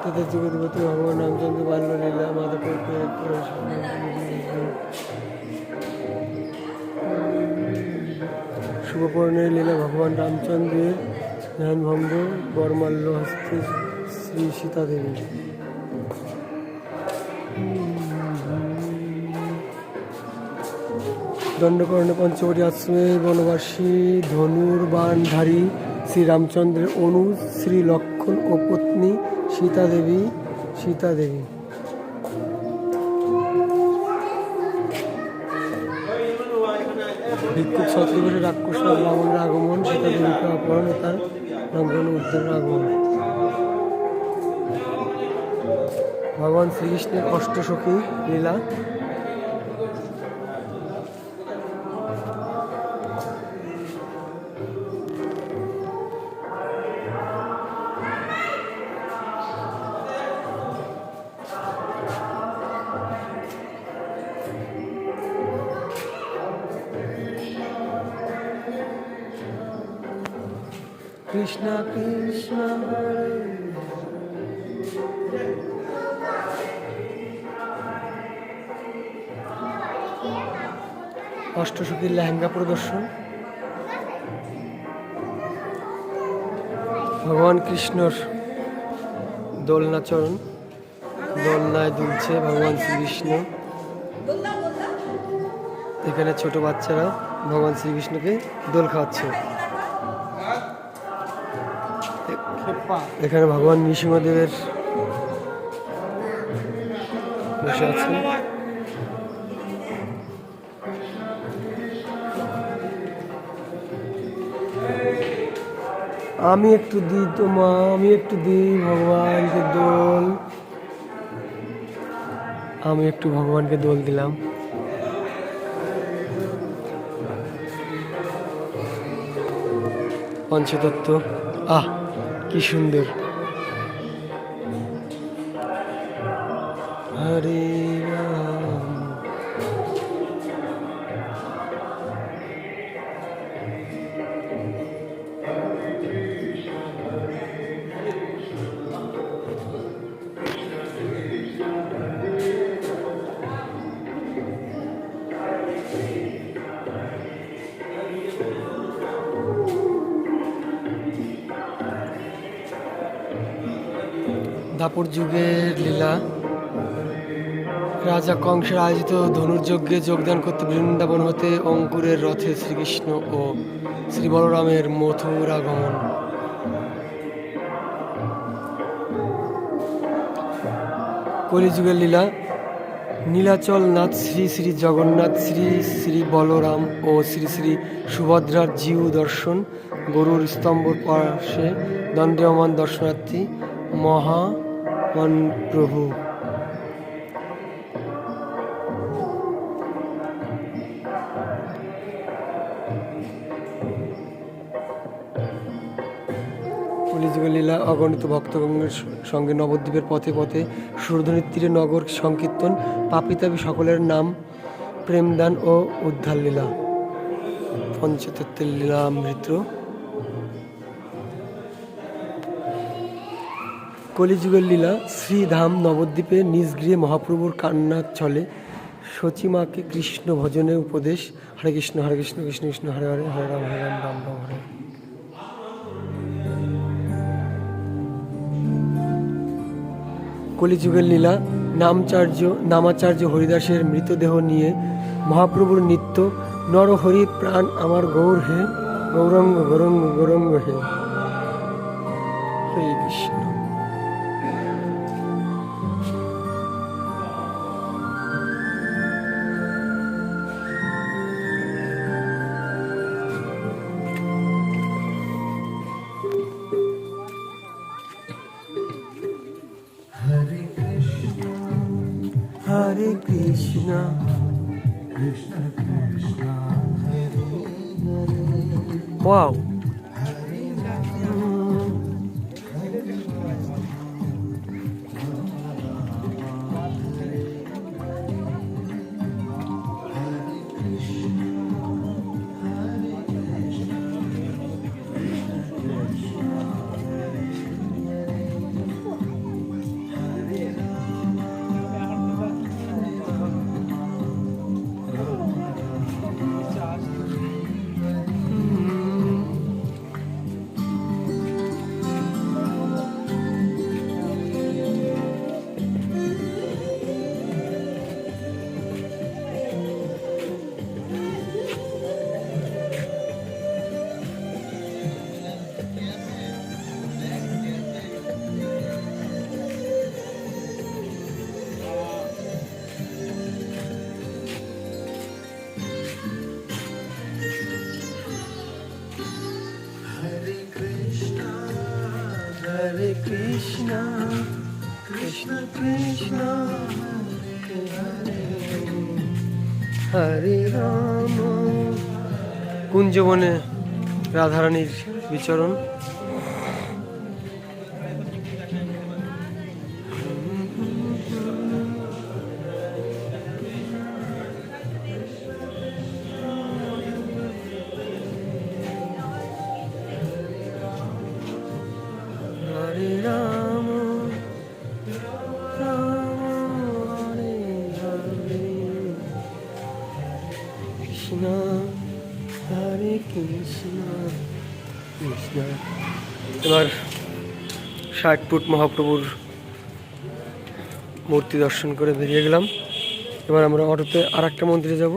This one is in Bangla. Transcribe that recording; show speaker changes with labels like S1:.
S1: তাদের যুগপতি ভগবান রামচন্দ্র বাল্যলীলা মাধবপুর শুভপূর্ণের লীলা ভগবান রামচন্দ্রের ধ্যানভঙ্গ বরমাল্য হস্তে শ্রী সীতা দেবী। দণ্ডকর্ণে পঞ্চবটী আশ্রমে বনবাসী ধনুর্বাণধারী শ্রী রামচন্দ্রের অনুজ শ্রী লক্ষ্মণ ও পত্নী সীতা দেবী। ভিক্ষুক ছত্রবেশে রাক্ষস রাবণের আগমন, সীতা দেবীকে অপহরণ ও তার লঙ্ঘন উদ্ধারের আগমন। ভগবান শ্রীকৃষ্ণের অষ্টসখী লীলা। কৃষ্ণ কৃষ্ণ অষ্টসখীর লেহেঙ্গা প্রদর্শন। ভগবান কৃষ্ণর দোলনাচরণ, দোলনায় দুলছে ভগবান শ্রীকৃষ্ণ। এখানে ছোট বাচ্চারা ভগবান শ্রীকৃষ্ণকে দোল খাওয়াচ্ছে। এখানে ভগবান নৃসিংহদেবের বসে আছেন। আমি একটু দিই তোমা, আমি একটু দিই ভগবানকে দোল। আমি একটু ভগবানকে দোল দিলাম। পঞ্চতত্ত্ব, আহ কি সুন্দর। হরে রাম দাপর যুগের লীলা। রাজা কংসের আয়োজিত ধনুর্যজ্ঞে যোগদান করতে বৃন্দাবন হতে অঙ্কুরের রথে শ্রীকৃষ্ণ ও শ্রী বলরামের মথুরা গমন। কলিযুগের লীলা। নীলাচল নাথ শ্রী শ্রী জগন্নাথ, শ্রী শ্রী বলরাম ও শ্রী শ্রী সুভদ্রার জিউ দর্শন। গরুর স্তম্ভর পাশে দণ্ডায়মান দর্শনার্থী মহান প্রভু। কলিযুগের লীলা। অগণিত ভক্তগণের সঙ্গে নবদ্বীপের পথে পথে সুরধুনির তীরে নগর সংকীর্তন, পাপিতাপি সকলের নাম প্রেমদান ও উদ্ধার লীলা। পঞ্চতত্ত্বের লীলামৃত। কলিযুগের লীলা। শ্রীধাম নবদ্বীপে নিজ গৃহে মহাপ্রভুর কান্নার ছলে সচিমাকে কৃষ্ণ ভজনের উপদেশ। হরে কৃষ্ণ কৃষ্ণ কৃষ্ণ হরে হরে, হরে রাম রাম রাম হরে। কলিযুগের লীলা। নামাচার্য হরিদাসের মৃতদেহ নিয়ে মহাপ্রভুর নিত্য নরহরি প্রাণ আমার গৌর হে, গৌরঙ্গ গৌরঙ্গ গৌরঙ্গ হে। হরে কৃষ্ণ। হরে কৃষ্ণ
S2: কৃষ্ণ কৃষ্ণ
S1: ওয়াও হরে কৃষ্ণ কৃষ্ণ কৃষ্ণ হরে রাম। কুঞ্জবনে রাধারানীর বিচরণ। হরে রাম রাম হরে হরে কৃষ্ণ হরে কৃষ্ণ কৃষ্ণ। এবার 60 ফুট মহাপ্রভুর মূর্তি দর্শন করে বেরিয়ে গেলাম। এবার আমরা অটোতে আর একটা মন্দিরে যাব।